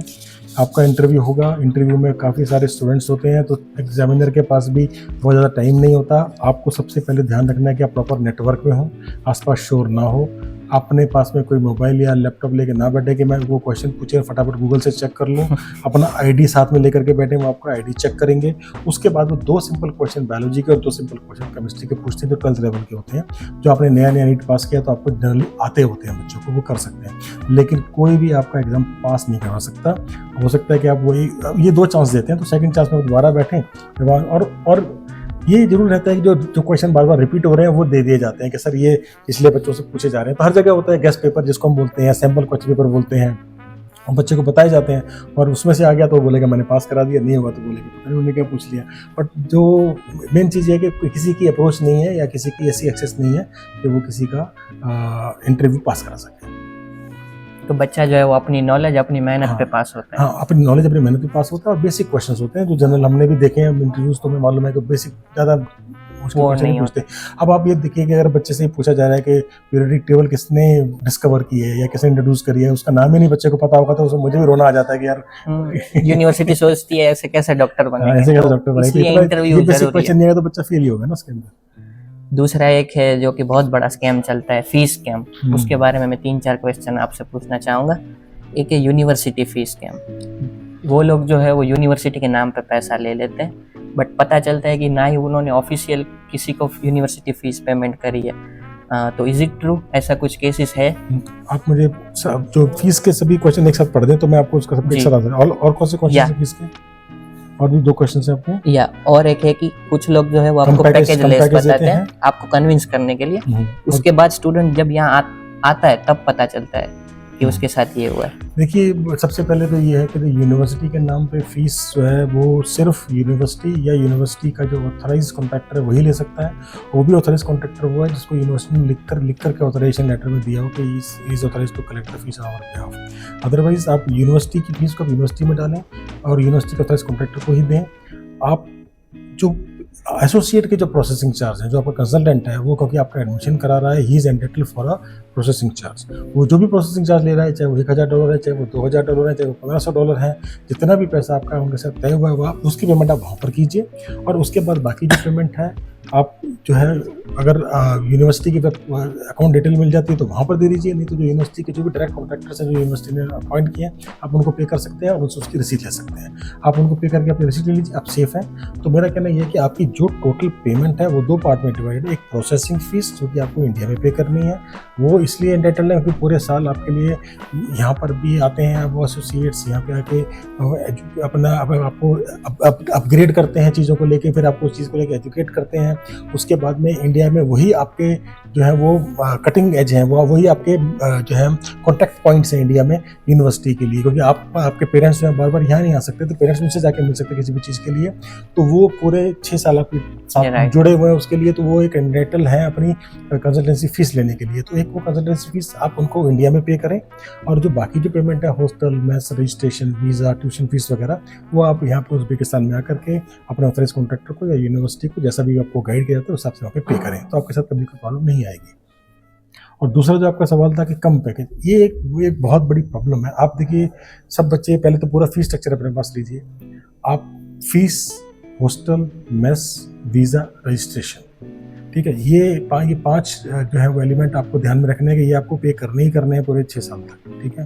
आपका इंटरव्यू होगा, इंटरव्यू में काफ़ी सारे स्टूडेंट्स होते हैं, तो एग्जामिनर के पास भी बहुत ज़्यादा टाइम नहीं होता। आपको सबसे पहले ध्यान रखना है कि आप प्रॉपर नेटवर्क में हो, आसपास शोर ना हो, अपने पास में कोई मोबाइल या लैपटॉप लेके ना बैठे कि मैं वो क्वेश्चन पूछे फटाफट गूगल से चेक कर लूँ। अपना आईडी साथ में लेकर के बैठे, वो आपका आईडी चेक करेंगे। उसके बाद वो 2 सिंपल क्वेश्चन बायोलॉजी के और 2 सिंपल क्वेश्चन केमिस्ट्री के पूछते हैं, जो 12th लेवल के होते हैं, जो आपने नया नीट पास किया तो आपको जनरली आते होते हैं बच्चों को, वो कर सकते हैं। लेकिन कोई भी आपका एग्जाम पास नहीं करवा सकता। हो सकता है कि आप वही ये 2 चांस देते हैं, तो सेकंड चांस में दोबारा बैठें और ये जरूर रहता है कि जो क्वेश्चन बार बार रिपीट हो रहे हैं वो दे दिए जाते हैं कि सर ये पिछले बच्चों से पूछे जा रहे हैं। तो हर जगह होता है गेस्ट पेपर जिसको हम बोलते हैं, सैम्पल क्वेश्चन पेपर बोलते हैं, और बच्चे को बताए जाते हैं और उसमें से आ गया तो वो बोलेगा मैंने पास करा दिया, नहीं हुआ तो बोलेगा पता नहीं उन्होंने क्या पूछ लिया। बट जो मेन चीज़ है कि किसी की अप्रोच नहीं है या किसी की ऐसी एक्सेस नहीं है कि वो किसी का इंटरव्यू पास करा सके। तो बच्चा जो है वो अपनी नॉलेज, अपनी मेहनत पे पास होता है। हाँ, अपनी नॉलेज, अपनी मेहनत पे पास होता है। और बेसिक क्वेश्चंस होते हैं जो जनरल हमने भी देखे हैं इंटरव्यूज, तो हमें मालूम है कि बेसिक ज़्यादा मुश्किल क्वेश्चन नहीं पूछते। अब आप ये देखिए कि अगर बच्चे से पूछा जा रहा है कि पीरियोडिक टेबल किसने डिस्कवर की है या किसने इंट्रोड्यूस करी है, उसका नाम ही नहीं बच्चे को पता होगा, तो उसमें मुझे भी रोना आ जाता है कि यार यूनिवर्सिटी सोचती है ऐसे कैसे डॉक्टर बनेंगे, ऐसे कैसे डॉक्टर बनेंगे, इंटरव्यू बेसिक क्वेश्चन नहीं है तो बच्चा फेल ही होगा ना उसके अंदर। दूसरा एक है जो कि बहुत बड़ा स्कैम चलता है, फीस स्कैम। उसके बारे में मैं 3-4 क्वेश्चन आपसे पूछना चाहूँगा। एक है यूनिवर्सिटी फीस स्कैम। वो लोग जो है वो यूनिवर्सिटी के नाम पे पैसा ले लेते हैं, बट पता चलता है कि ना ही उन्होंने ऑफिशियल किसी को यूनिवर्सिटी फीस पेमेंट करी है। तो इज इट ट्रू, ऐसा कुछ केसेस है? आप मुझे जो फीस के सभी क्वेश्चन एक साथ पढ़ दें तो मैं आपको उसका सब एक साथ आंसर। और कौन से क्वेश्चन है फीस के? और भी 2 क्वेश्चन है आपके। या और एक है कि कुछ लोग जो है वो आपको पैकेज लेस बताते हैं आपको कन्विंस करने के लिए। उसके बाद स्टूडेंट जब यहाँ आता है तब पता चलता है कि उसके साथ ये हुआ है। देखिए, सबसे पहले तो ये है कि यूनिवर्सिटी के नाम पे फीस जो है वो सिर्फ यूनिवर्सिटी या यूनिवर्सिटी का जो ऑथराइज कॉन्ट्रैक्टर है वही ले सकता है। वो भी ऑथराइज कॉन्ट्रैक्टर वो है जिसको यूनिवर्सिटी ने लिख कर के ऑथराइजेशन लेटर में दिया हो कि is authorize to collect the fee on our behalf. Otherwise आप यूनिवर्सिटी की फीस को यूनिवर्सिटी में डालें और यूनिवर्सिटी के ऑथराइज कॉन्ट्रैक्टर को ही दें। आप जो एसोसिएट के जो प्रोसेसिंग चार्ज है, जो आपका कंसल्टेंट है, वो क्योंकि आपका एडमिशन करा रहा है, he is entitled for a processing charge. वो जो भी प्रोसेसिंग चार्ज ले रहा है, चाहे वो $1000 है, चाहे वो $2000 है, चाहे वो $1500 है, जितना भी पैसा आपका उनके साथ तय हुआ है, उसकी पेमेंट आप वहाँ पर कीजिए। और उसके बाद बाकी जो पेमेंट है आप जो है अगर यूनिवर्सिटी की अकाउंट डिटेल मिल जाती है तो वहाँ पर दे दीजिए, नहीं तो जो यूनिवर्सिटी के जो भी डायरेक्ट कॉन्ट्रैक्टर्स हैं जो यूनिवर्सिटी ने अपॉइंट किए हैं आप उनको पे कर सकते हैं और उनसे उसकी रिसीट ले सकते हैं। आप उनको पे करके अपनी रिसीट ले लीजिए, आप सेफ हैं। तो मेरा कहना यह है कि आपकी जो टोटल पेमेंट है वो 2 पार्ट में डिवाइड है। एक प्रोसेसिंग फीस जो कि आपको इंडिया में पे करनी है, वो इसलिए एंटाइटल्ड है क्योंकि पूरे साल आपके लिए यहाँ पर भी आते हैं वो एसोसिएट्स, यहाँ पे आके अपना आपको अपग्रेड करते हैं चीज़ों को लेके, फिर आपको उस चीज़ को लेकर एजुकेट करते हैं। उसके बाद में इंडिया में वही आपके जो है वो कटिंग एज हैं, वो वही आपके जो है कॉन्टैक्ट पॉइंट्स हैं इंडिया में यूनिवर्सिटी के लिए, क्योंकि आपके पेरेंट्स जो है बार बार यहाँ नहीं आ सकते, तो पेरेंट्स उनसे जाके मिल सकते किसी भी चीज़ के लिए। तो वो पूरे 6 साल आपके साथ जुड़े हुए हैं उसके लिए, तो वो एक एंटाइटल है अपनी कंसल्टेंसी फीस लेने के लिए। तो एक वो कंसल्टेंसी फीस आप उनको इंडिया में पे करें, और जो बाकी जो पेमेंट है hostel, mess, registration, visa, tuition fees वगैरह, वो आप यहाँ पर उज़्बेकिस्तान में आकर के अपने ऑथराइज कॉन्ट्रैक्टर को या यूनिवर्सिटी को जैसा भी आपको गाइड किया जाता है उस हिसाब से वहाँ पे करें, तो आपके साथ कभी कोई प्रॉब्लम नहीं आएगी। और दूसरा जो आपका सवाल था कि कम पैकेज, ये एक बहुत बड़ी प्रॉब्लम है। आप देखिए, सब बच्चे पहले तो पूरा फीस स्ट्रक्चर अपने पास लीजिए। आप fees, hostel, mess, visa, registration, ठीक है, ये 5 जो है वो एलिमेंट आपको ध्यान में रखने हैं कि ये आपको पे करने ही करने हैं पूरे 6 साल तक, ठीक है।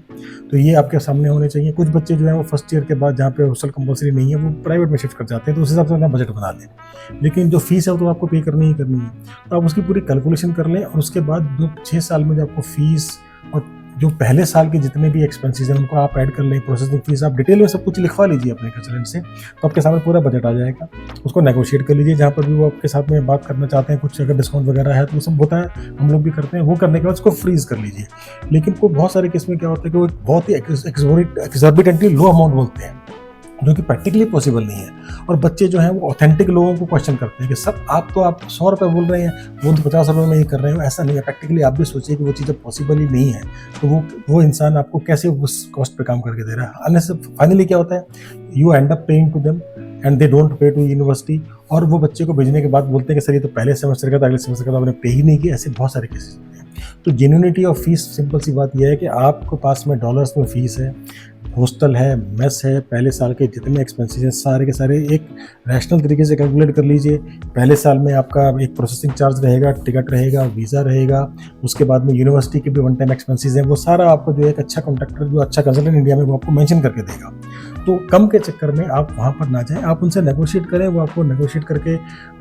तो ये आपके सामने होने चाहिए। कुछ बच्चे जो है वो फर्स्ट ईयर के बाद जहाँ पे हॉस्टल कंपल्सरी नहीं है वो प्राइवेट में शिफ्ट कर जाते हैं, तो उस हिसाब से अपना बजट बना लें। लेकिन जो फीस है वो तो आपको पे करनी ही करनी है, तो आप उसकी पूरी कैलकुलेशन कर लें और उसके बाद 6 साल में जो आपको फीस और जो पहले साल के जितने भी एक्सपेंसेस हैं उनको आप ऐड कर लें, प्रोसेसिंग फीस आप डिटेल में सब कुछ लिखवा लीजिए अपने कंसल्टेंट से, तो आपके सामने पूरा बजट आ जाएगा। उसको नेगोशिएट कर लीजिए, जहाँ पर भी वो आपके साथ में बात करना चाहते हैं, कुछ अगर डिस्काउंट वगैरह है तो वो सब होता है, हम लोग भी करते हैं। वो करने के बाद उसको फ्रीज कर लीजिए। लेकिन कोई बहुत सारे केस में क्या होता है कि वो बहुत ही एक्सॉर्बिटेंटली लो अमाउंट बोलते हैं, जो कि प्रैक्टिकली पॉसिबल नहीं है। और बच्चे जो हैं वो ऑथेंटिक लोगों को क्वेश्चन करते हैं कि सर आप 100 रुपये बोल रहे हैं, वो तो 50 रुपये में ही कर रहे हो, ऐसा नहीं है। प्रैक्टिकली आप भी सोचिए कि वो चीज़ें पॉसिबल ही नहीं है, तो वो इंसान आपको कैसे उस कॉस्ट पे काम करके दे रहा है। अनलेस फाइनली क्या होता है, you end up paying to them and they don't pay to university, और वो बच्चे को भेजने के बाद बोलते हैं कि सर ये तो पहले सेमेस्टर का था, अगले सेमेस्टर का तो आपने पे ही नहीं किया। ऐसे बहुत सारे केसेस होते हैं। तो जेन्युइनिटी ऑफ फीस, सिंपल सी बात यह है कि आपके पास में डॉलर्स में फीस है, हॉस्टल है, मेस है, पहले साल के जितने एक्सपेंसेस हैं सारे के सारे एक रैशनल तरीके से कैलकुलेट कर लीजिए। पहले साल में आपका एक प्रोसेसिंग चार्ज रहेगा, टिकट रहेगा, वीज़ा रहेगा, उसके बाद में यूनिवर्सिटी के भी वन टाइम एक्सपेंसेस हैं, वो सारा आपको जो एक अच्छा कॉन्ट्रैक्टर, जो अच्छा कंसल्टेंट इंडिया में, वो आपको मेंशन करके देगा। तो कम के चक्कर में आप वहाँ पर ना जाएं, आप उनसे नेगोशिएट करें, वो आपको नेगोशिएट करके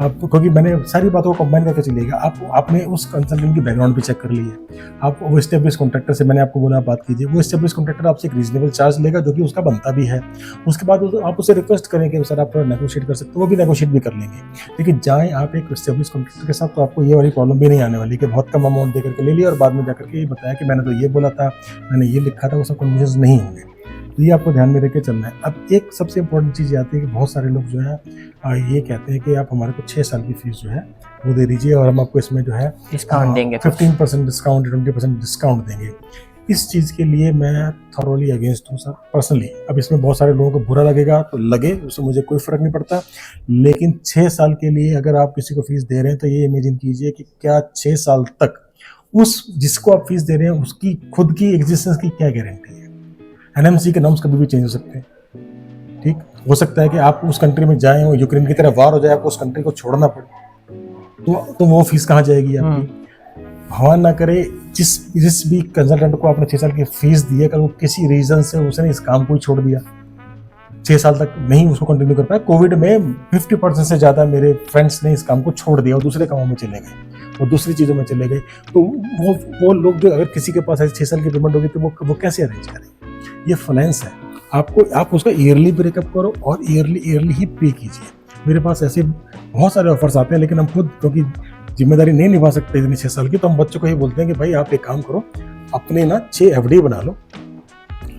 आपको, क्योंकि मैंने सारी बातों को कंबाइन करके चलिएगा। आपने उस कंसल्टेंट की बैकग्राउंड भी चेक कर ली है, आप वो इस्टेब्लिश कॉन्ट्रैक्टर से, मैंने आपको बोला आप बात कीजिए, वो इस्टेब्लिश कॉन्ट्रैक्टर आपसे एक रीजनेबल चार्ज लेगा जो कि उसका बनता भी है। उसके बाद आप उसे रिक्वेस्ट करें कि सर आप थोड़ा नेगोशिएट कर सकते हो, वो भी नेगोशिएट भी कर लेंगे। लेकिन जाएँ आप एक इस्टेब्लिश कॉन्ट्रैक्टर के साथ, तो आपको ये वाली प्रॉब्लम भी नहीं आने वाली कि बहुत कम अमाउंट दे करके ले लिया और बाद में जाकर के ये बताया कि मैंने तो ये बोला था, मैंने ये लिखा था, वो सब कन्फ्यूजन नहीं होंगे। तो ये आपको ध्यान में रख के चलना है। अब एक सबसे इंपॉर्टेंट चीज़ आती है कि बहुत सारे लोग जो है ये कहते हैं कि आप हमारे को 6 साल की फीस जो है वो दे दीजिए और हम आपको इसमें जो है डिस्काउंट देंगे, 15% डिस्काउंट, 20% डिस्काउंट देंगे। इस चीज़ के लिए मैं थॉरोली अगेंस्ट हूँ सर, पर्सनली। अब इसमें बहुत सारे लोगों को बुरा लगेगा, तो लगे, उससे मुझे कोई फ़र्क नहीं पड़ता। लेकिन 6 साल के लिए अगर आप किसी को फीस दे रहे हैं तो ये इमेजिन कीजिए कि क्या 6 साल तक उस जिसको आप फीस दे रहे हैं उसकी खुद की एग्जिस्टेंस की क्या गारंटी है। एनएमसी के नॉर्म्स कभी भी चेंज हो सकते हैं, ठीक हो सकता है कि आप उस कंट्री में जाएं और यूक्रेन की तरह वार हो जाए, आपको उस कंट्री को छोड़ना पड़े, तो वो फीस कहाँ जाएगी आपकी। भगवान ना करे, जिस भी कंसल्टेंट को आपने 6 साल की फीस दी है, अगर वो किसी रीजन से उसने इस काम को ही छोड़ दिया, 6 साल तक नहीं उसको कंटिन्यू कर पाया। कोविड में 50% से ज़्यादा मेरे फ्रेंड्स ने इस काम को छोड़ दिया और दूसरे कामों में चले गए और दूसरी चीज़ों में चले गए। तो वो लोग जो, अगर किसी के पास ऐसे 6 साल की पेमेंट होगी तो वो कैसे अरेंज करेंगे। ये फाइनेंस है, आप उसका ईयरली ब्रेकअप करो और ईयरली ही पे कीजिए। मेरे पास ऐसे बहुत सारे ऑफर्स आते हैं, लेकिन हम खुद क्योंकि जिम्मेदारी नहीं निभा सकते इतनी 6 साल की, तो हम बच्चों को ही बोलते हैं कि भाई आप एक काम करो, अपने ना 6 FD बना लो,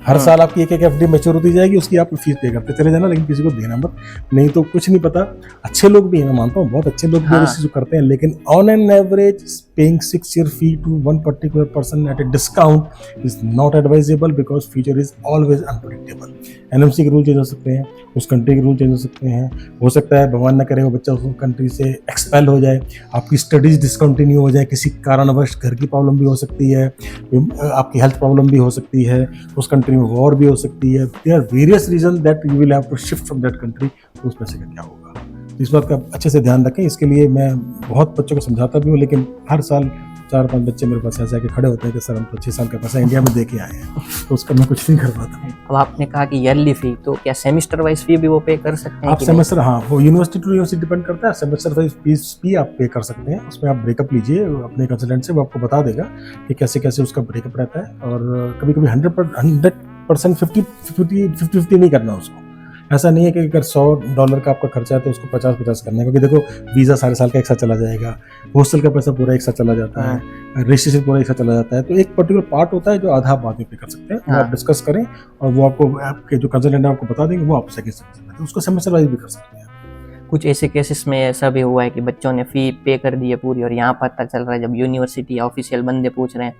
हर साल आपकी एक FD मैच्योर होती जाएगी, उसकी आप फीस पे करते चले जाना, लेकिन किसी को देना मत, नहीं तो कुछ नहीं पता। अच्छे लोग भी हैं, मैं मानता हूँ बहुत अच्छे लोग भी इस चीज़ को करते हैं, लेकिन on an average paying 6 year fee to one particular person at a discount is not advisable because future is always unpredictable। NMC के रूल चेंज हो सकते हैं, उस कंट्री के रूल चेंज हो सकते हैं, हो सकता है भगवान न करे वो बच्चा उस कंट्री से एक्सपेल हो जाए, आपकी स्टडीज डिसकंटिन्यू हो जाए, किसी कारणवश घर की प्रॉब्लम भी हो सकती है, आपकी हेल्थ प्रॉब्लम भी हो सकती है, उस कंट्री में वॉर भी हो सकती है। There are various reason that you will have to shift from that country. तो उस पैसे का क्या होगा, इस बात का अच्छे से ध्यान रखें। इसके लिए मैं बहुत बच्चों को समझाता भी हूँ, लेकिन हर साल 4-5 बच्चे मेरे पास ऐसे आके खड़े होते हैं कि सर हम तो 6 साल का पैसा इंडिया में दे के आए हैं, तो उसका मैं कुछ नहीं कर पाता। अब आपने कहा कि ईयरली फी, तो क्या सेमेस्टर वाइज फी भी वो पे कर सकते हैं? आप सेमेस्टर, हाँ, वो यूनिवर्सिटी टू यूनिवर्सिटी डिपेंड करता है। सेमेस्टर वाइज फीस भी आप पे कर सकते हैं, उसमें आप ब्रेकअप लीजिए अपने कंसल्टेंट से, वो आपको बता देगा कि कैसे कैसे उसका ब्रेकअप रहता है। और कभी कभी 100% 50-50 नहीं करना उसको। ऐसा नहीं है कि अगर $100 का आपका खर्चा है तो उसको 50-50 करना है, क्योंकि देखो वीज़ा सारे साल का एक साथ चला जाएगा, हॉस्टल का पैसा पूरा एक साथ चला जाता है, रजिस्ट्रेशन पूरा एक साथ चला जाता है, तो एक पर्टिकुलर पार्ट होता है जो आधा बाद में पे कर सकते हैं। वो आप डिस्कस करें और वो आपको, आपके जो कंसल्टेंट है आपको बता देंगे, वो आप सेकंड सेमेस्टर में उसको सेमेस्टर वाइज भी कर सकते हैं। कुछ ऐसे केसेस में ऐसा भी हुआ है कि बच्चों ने फ़ी पे कर दी है पूरी, और यहाँ पता चल रहा है जब यूनिवर्सिटी या ऑफिशियल बंदे पूछ रहे हैं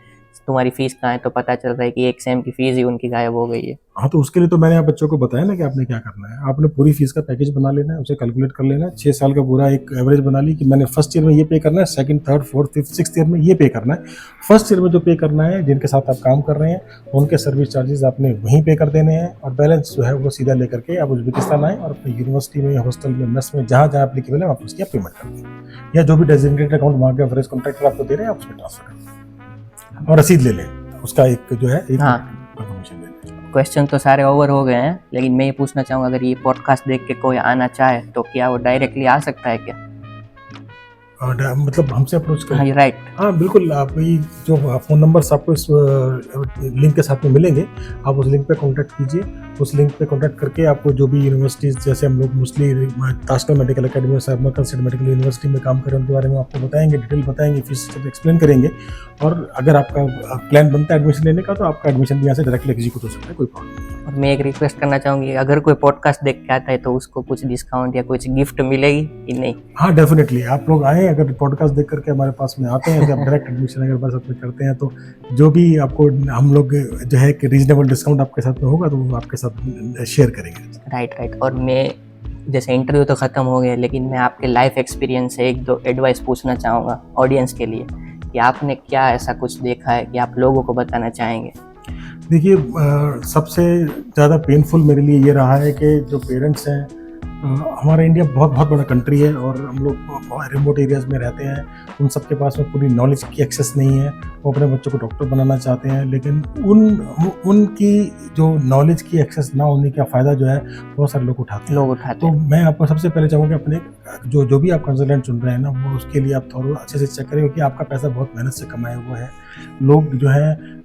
तुम्हारी फीस कहाँ है, तो पता चल रहा है कि एक सेम की फीस ही उनकी गायब हो गई है। हाँ, तो उसके लिए तो मैंने आप बच्चों को बताया ना कि आपने क्या करना है। आपने पूरी फीस का पैकेज बना लेना है, उसे कैलकुलेट कर लेना है, 6 साल का पूरा एक एवरेज बना ली कि मैंने फर्स्ट ईयर में ये पे करना है, second, third, fourth, fifth, sixth year में ये पे करना है। फर्स्ट ईयर में जो पे करना है, जिनके साथ आप काम कर रहे हैं उनके सर्विस चार्जेस आपने वहीं पे कर देने हैं, और बैलेंस जो है वो सीधा लेकर के आप उज्बेकिस्तान आए और अपनी यूनिवर्सिटी में, हॉस्टल में, मेस में, जहाँ जहाँ एप्लीकेबल है आप उसकी पेमेंट कर दें, या जो भी डेजिग्नेटेड अकाउंट वहाँ के एवरेज कॉन्ट्रैक्टर आपको दे रहे हैं आप उसमें ट्रांसफर कर दें और रसीद ले लें उसका एक जो है एक कंफर्मेशन ले लें। क्वेश्चन तो सारे ओवर हो गए हैं, लेकिन मैं ये पूछना चाहूँगा, अगर ये पॉडकास्ट देख के कोई आना चाहे तो क्या वो डायरेक्टली आ सकता है क्या? मतलब हमसे अप्रोच करें। हाँ राइट। हाँ बिल्कुल, आप ये जो फ़ोन नंबर्स आपको इस लिंक के साथ में मिलेंगे, आप उस लिंक पे कॉन्टैक्ट कीजिए। उस लिंक पे कॉन्टैक्ट करके आपको जो भी यूनिवर्सिटीज़, जैसे हम लोग मोस्टली ताशकंद मेडिकल अकेडमी और साबरमती स्टेट मेडिकल यूनिवर्सिटी में काम कर रहे हैं, उनके बारे में आपको बताएंगे, डिटेल बताएंगे, फीस स्ट्रक्चर एक्सप्लेन करेंगे। और अगर आपका प्लान बनता है एडमिशन लेने का, तो आपका एडमिशन भी यहाँ से डायरेक्टली एग्जीक्यूट हो सकता है, कोई प्रॉब्लम नहीं। और मैं एक रिक्वेस्ट करना चाहूँगी, अगर कोई पॉडकास्ट देख के आता है तो उसको कुछ डिस्काउंट या कुछ गिफ्ट मिलेगी कि नहीं? हाँ डेफिनेटली, आप लोग आएँ, अगर पॉडकास्ट देख करके हमारे पास में आते हैं, तो आप डायरेक्ट एडमिशन अगर बस अपने करते हैं, तो जो भी आपको हम लोग जो है कि रीजनेबल डिस्काउंट आपके साथ में होगा, तो वो आपके साथ शेयर करेंगे। राइट। और मैं, जैसे इंटरव्यू तो ख़त्म हो गया, लेकिन मैं आपके लाइफ एक्सपीरियंस से 1-2 एडवाइस पूछना चाहूँगा ऑडियंस के लिए, कि आपने क्या ऐसा कुछ देखा है कि आप लोगों को बताना चाहेंगे? देखिए, सबसे ज़्यादा पेनफुल मेरे लिए ये रहा है कि जो पेरेंट्स हैं, हमारा इंडिया बहुत बहुत बड़ा कंट्री है और हम लोग रिमोट एरियाज़ में रहते हैं, उन सबके पास में पूरी नॉलेज की एक्सेस नहीं है। वो अपने बच्चों को डॉक्टर बनाना चाहते हैं, लेकिन उनकी जो नॉलेज की एक्सेस ना होने का फ़ायदा जो है बहुत सारे लोग उठाते हैं। तो मैं आपको सबसे पहले चाहूँगा, अपने जो भी आप कंसल्टेंट चुन रहे हैं ना, वो उसके लिए आप थोड़ा अच्छे से चेक करें, क्योंकि आपका पैसा बहुत मेहनत से कमाया हुआ है। लोग जो है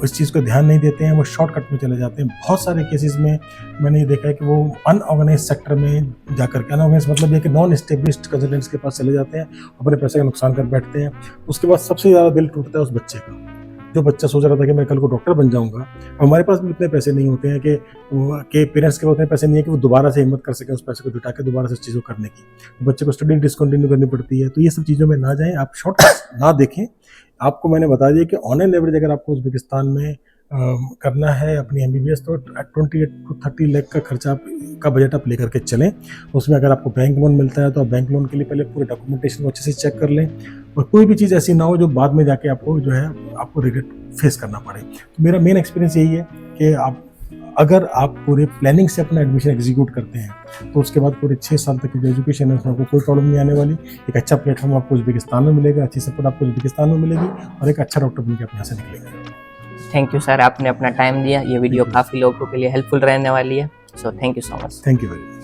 इस चीज़ को ध्यान नहीं देते हैं, वो शॉर्टकट में चले जाते हैं। बहुत सारे केसेस में मैंने ये देखा है कि वो अनऑर्गेनाइज सेक्टर में जाकर के, अनऑर्गेनाइज मतलब ये कि नॉन एस्टेब्लिश्ड कंसल्टेंट्स के पास चले जाते हैं, अपने पैसे का नुकसान कर बैठते हैं। उसके बाद सबसे ज़्यादा दिल टूटता है उस बच्चे का, जो बच्चा सोच रहा था कि मैं कल को डॉक्टर बन जाऊंगा। हमारे पास भी इतने पैसे नहीं होते हैं कि पेरेंट्स के पास उतने पैसे नहीं है कि वो दोबारा से हिम्मत कर सकें उस पैसे को जुटा के दोबारा से चीज़ों करने की। तो बच्चे को स्टडी डिसकंटिन्यू करनी पड़ती है। तो ये सब चीज़ों में ना जाएं, आप शॉर्टकट ना देखें। आपको मैंने बता दिया कि ऑन एन एवरेज अगर आपको उज़्बेकिस्तान में करना है अपनी MBBS, तो 28 to 30 लाख का खर्चा का बजट आप लेकर के चलें। उसमें अगर आपको बैंक लोन मिलता है, तो आप बैंक लोन के लिए पहले पूरे डॉक्यूमेंटेशन को अच्छे से चेक कर लें, और कोई भी चीज़ ऐसी ना हो जो बाद में जाके आपको जो है आपको रिग्रेट फेस करना पड़े। तो मेरा मेन एक्सपीरियंस यही है कि अगर आप पूरे प्लानिंग से अपना एडमिशन एग्जीक्यूट करते हैं, तो उसके बाद पूरे 6 साल तक की जो एजुकेशन है उसमें आपको कोई प्रॉब्लम नहीं आने वाली। एक अच्छा प्लेटफॉर्म आपको उज़्बेकिस्तान में मिलेगा, अच्छी सपोर्ट आपको उज़्बेकिस्तान में मिलेगी, और एक अच्छा डॉक्टर बनकर आप यहाँ से निकलेंगे। थैंक यू सर, आपने अपना टाइम दिया। ये वीडियो काफ़ी लोगों के लिए हेल्पफुल रहने वाली है। So thank you so much. Thank you very much.